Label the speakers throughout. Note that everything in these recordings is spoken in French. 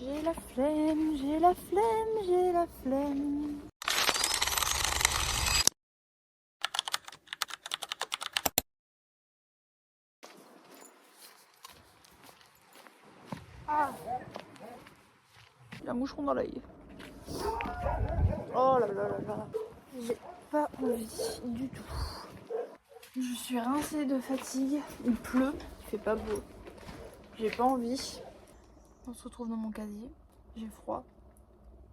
Speaker 1: J'ai la flemme, j'ai la flemme, j'ai la flemme. Ah, il y a un moucheron dans l'œil. Oh là là là là. J'ai pas envie du tout. Je suis rincée de fatigue. Il pleut, il fait pas beau. J'ai pas envie. On se retrouve dans mon casier. J'ai froid.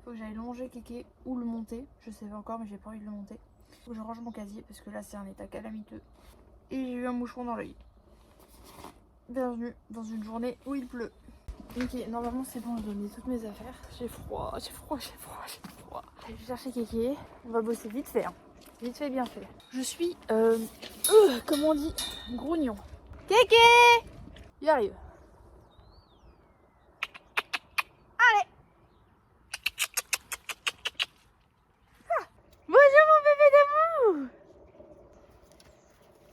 Speaker 1: Faut que j'aille longer Kéké ou le monter. Je sais pas encore, mais j'ai pas envie de le monter. Faut que je range mon casier parce que là c'est un état calamiteux. Et j'ai eu un moucheron dans l'œil. Bienvenue dans une journée où il pleut. Ok, normalement c'est bon, je dois mettre toutes mes affaires. J'ai froid, j'ai froid, j'ai froid, j'ai froid. Allez, je vais chercher Kéké. On va bosser vite fait. Hein. Vite fait, bien fait. Je suis, comment on dit, grognon. Kéké! Il arrive. Allez! Ah, bonjour mon bébé d'amour!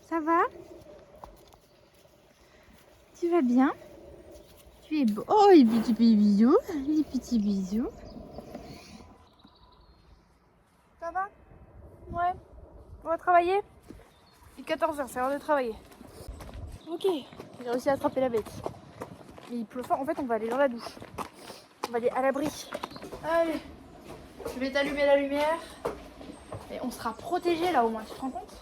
Speaker 1: Ça va? Tu vas bien? Tu es beau. Oh, les petits bisous. Les petits bisous. Ça va? Ouais. On va travailler? Il est 14h, c'est l'heure de travailler. Ok. J'ai réussi à attraper la bête. Mais il pleut fort. En fait, on va aller dans la douche. On va aller à l'abri. Allez. Je vais t'allumer la lumière. Et on sera protégé là au moins. Tu te rends compte?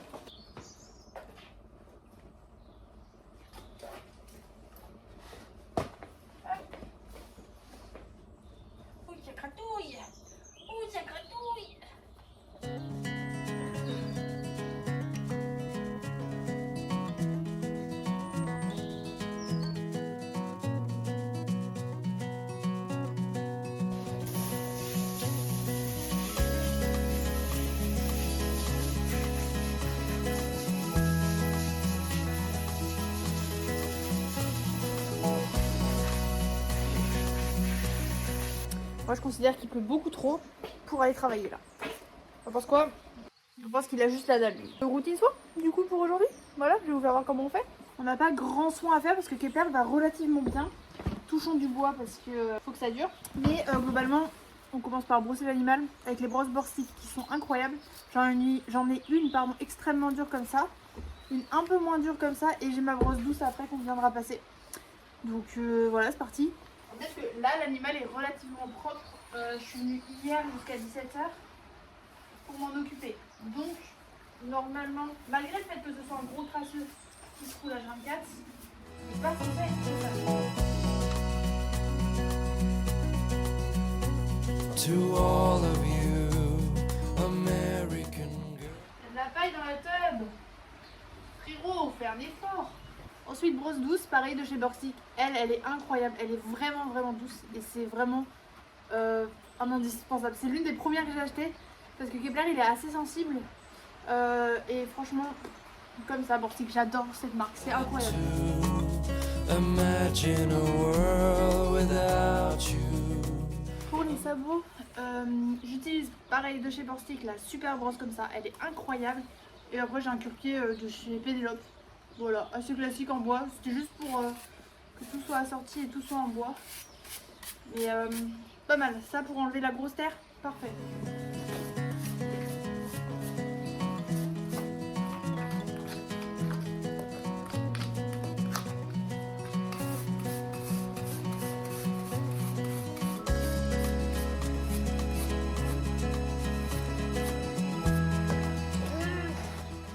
Speaker 1: Moi je considère qu'il pleut beaucoup trop pour aller travailler là. T'en penses quoi? Je pense qu'il a juste la dalle lui. Routine soin du coup pour aujourd'hui. Voilà, je vais vous faire voir comment on fait. On n'a pas grand soin à faire parce que Kepler va relativement bien. Touchons du bois parce que faut que ça dure. Mais globalement, on commence par brosser l'animal avec les brosses Borstic qui sont incroyables. J'en ai une extrêmement dure comme ça, une un peu moins dure comme ça et j'ai ma brosse douce après qu'on viendra passer. Donc voilà, c'est parti. Peut-être que là l'animal est relativement propre. Je suis venue hier jusqu'à 17h pour m'en occuper. Donc normalement, malgré le fait que ce soit un gros traceux qui se roule à 24, c'est pas censé être comme ça. To all of you, American girl. Il y a de la paille dans la tub. Frérot, fais un effort. Ensuite, brosse douce, pareil de chez Borstic. Elle est incroyable. Elle est vraiment, vraiment douce. Et c'est vraiment un indispensable. C'est l'une des premières que j'ai achetées. Parce que Kepler, il est assez sensible. Et franchement, comme ça, Borstic, j'adore cette marque. C'est incroyable. Imagine a world without you. Pour les sabots, j'utilise pareil de chez Borstic, la super brosse comme ça. Elle est incroyable. Et après, j'ai un cure-pied de chez Pénélope. Voilà, assez classique en bois. C'était juste pour que tout soit assorti et tout soit en bois. Mais pas mal. Ça pour enlever la grosse terre, parfait.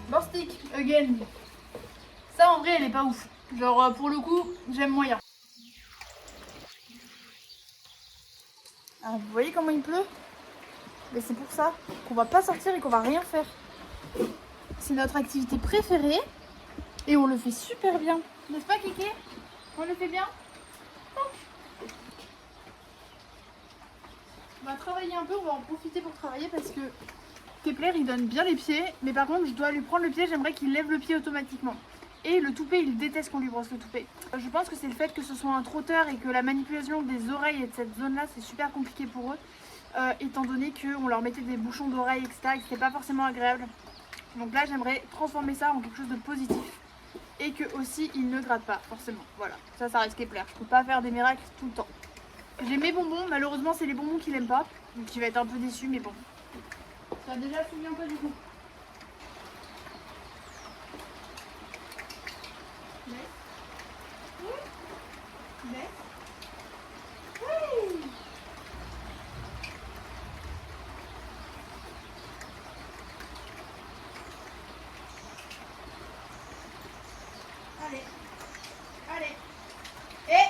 Speaker 1: Borstic, again. Ça en vrai elle est pas ouf. Genre pour le coup j'aime moyen. Alors, vous voyez comment il pleut? Mais c'est pour ça qu'on va pas sortir et qu'on va rien faire. C'est notre activité préférée et on le fait super bien. N'est-ce pas Kéké? On le fait bien? On va travailler un peu, on va en profiter pour travailler parce que Kepler il donne bien les pieds, mais par contre je dois lui prendre le pied, j'aimerais qu'il lève le pied automatiquement. Et le toupet, il déteste qu'on lui brosse le toupet. Je pense que c'est le fait que ce soit un trotteur et que la manipulation des oreilles et de cette zone là c'est super compliqué pour eux, étant donné qu'on leur mettait des bouchons d'oreilles etc et que c'était pas forcément agréable. Donc là j'aimerais transformer ça en quelque chose de positif et que aussi il ne gratte pas forcément. Voilà, ça reste Kepler, je peux pas faire des miracles tout le temps. J'ai mes bonbons, malheureusement c'est les bonbons qu'il aime pas. Donc il va être un peu déçu, mais bon. Ça déjà souviens pas du coup. Allez, allez, et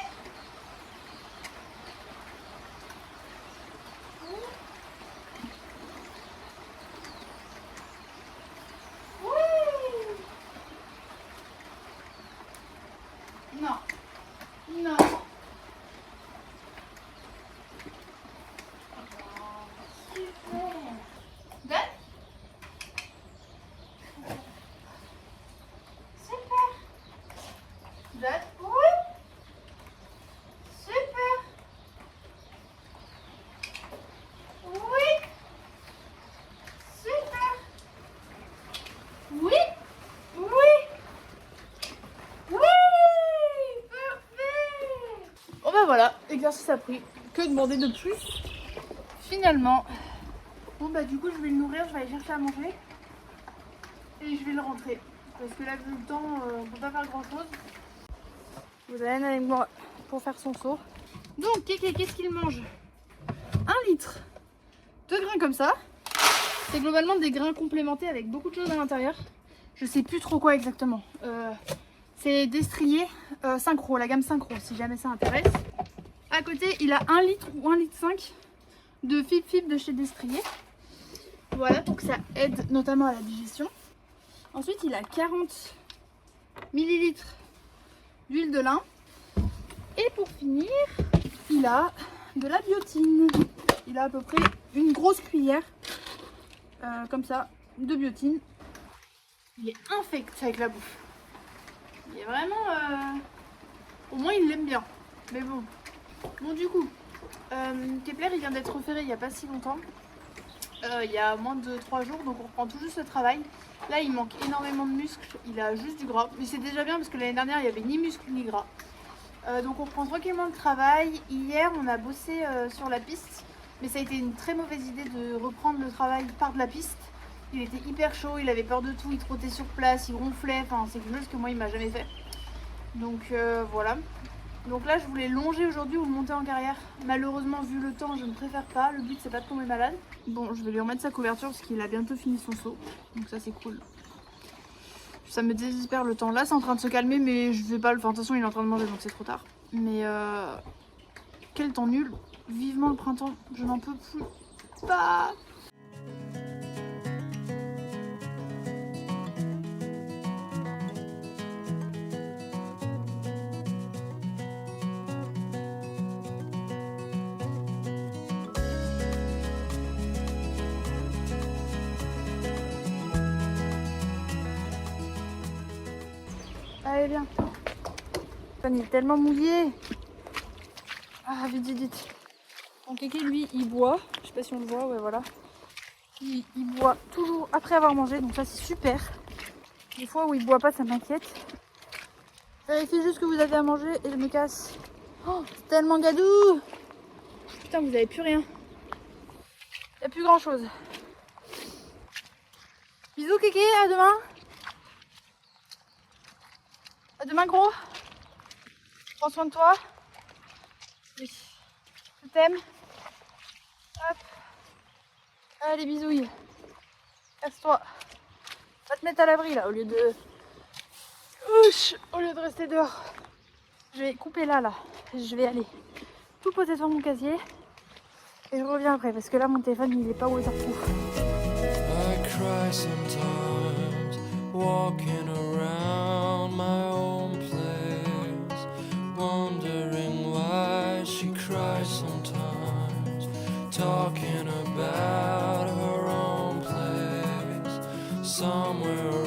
Speaker 1: non, non. Super. Dad. Oui. Super. Oui. Super. Oui. Oui. Oui. Parfait. Bon bah voilà, exercice appris. Que demander de plus? Finalement. Bon bah du coup je vais le nourrir, je vais aller chercher à manger. Et je vais le rentrer. Parce que là vu le temps, on peut pas faire grand chose. Vous allez aller avec moi pour faire son saut. Donc Kéké, qu'est-ce qu'il mange? 1 litre de grains comme ça. C'est globalement des grains complémentés avec beaucoup de choses à l'intérieur. Je sais plus trop quoi exactement. C'est Destrier Synchro, la gamme Synchro, si jamais ça intéresse. À côté, il a 1 litre ou 1,5 litre de fib de chez Destrier. Voilà, pour que ça aide notamment à la digestion. Ensuite, il a 40 millilitres d'huile de lin. Et pour finir, il a de la biotine. Il a à peu près une grosse cuillère, comme ça, de biotine. Il est infect avec la bouffe. Il est vraiment... Au moins, il l'aime bien. Mais bon. Bon, du coup, Kepler, il vient d'être repéré il n'y a pas si longtemps. Il y a moins de 3 jours, donc on reprend tout juste le travail. Là, il manque énormément de muscles. Il a juste du gras. Mais c'est déjà bien parce que l'année dernière, il n'y avait ni muscles ni gras. Donc on reprend tranquillement le travail. Hier on a bossé sur la piste, mais ça a été une très mauvaise idée de reprendre le travail par de la piste. Il était hyper chaud, il avait peur de tout, il trottait sur place, il ronflait, enfin c'est quelque chose que moi il m'a jamais fait. Donc voilà. Donc là je voulais longer aujourd'hui ou monter en carrière. Malheureusement vu le temps je ne préfère pas, le but c'est pas de tomber malade. Bon je vais lui remettre sa couverture parce qu'il a bientôt fini son saut, donc ça c'est cool. Ça me désespère le temps. Là c'est en train de se calmer mais je vais pas le... Enfin de toute façon il est en train de manger donc c'est trop tard. Mais quel temps nul. Vivement le printemps. Je n'en peux plus. Pas. Allez viens. Il est tellement mouillé. Ah vite vite vite. Donc Kéké lui il boit. Je sais pas si on le voit, ouais voilà. Il boit toujours après avoir mangé, donc ça c'est super. Des fois où il boit pas ça m'inquiète. Vérifiez juste que vous avez à manger et je me casse. Oh c'est tellement gadou. Putain vous avez plus rien. Il n'y a plus grand chose. Bisous Kéké, à demain. À demain gros. Prends soin de toi. Oui. Je t'aime. Hop. Allez bisouilles. Casse-toi. Va te mettre à l'abri là au lieu de... Au lieu de rester dehors. Je vais couper là. Je vais aller tout poser sur mon casier. Et je reviens après parce que là mon téléphone il est pas waterproof. I cry sometimes walking around my own place, wondering why she cries sometimes, talking about her own place, somewhere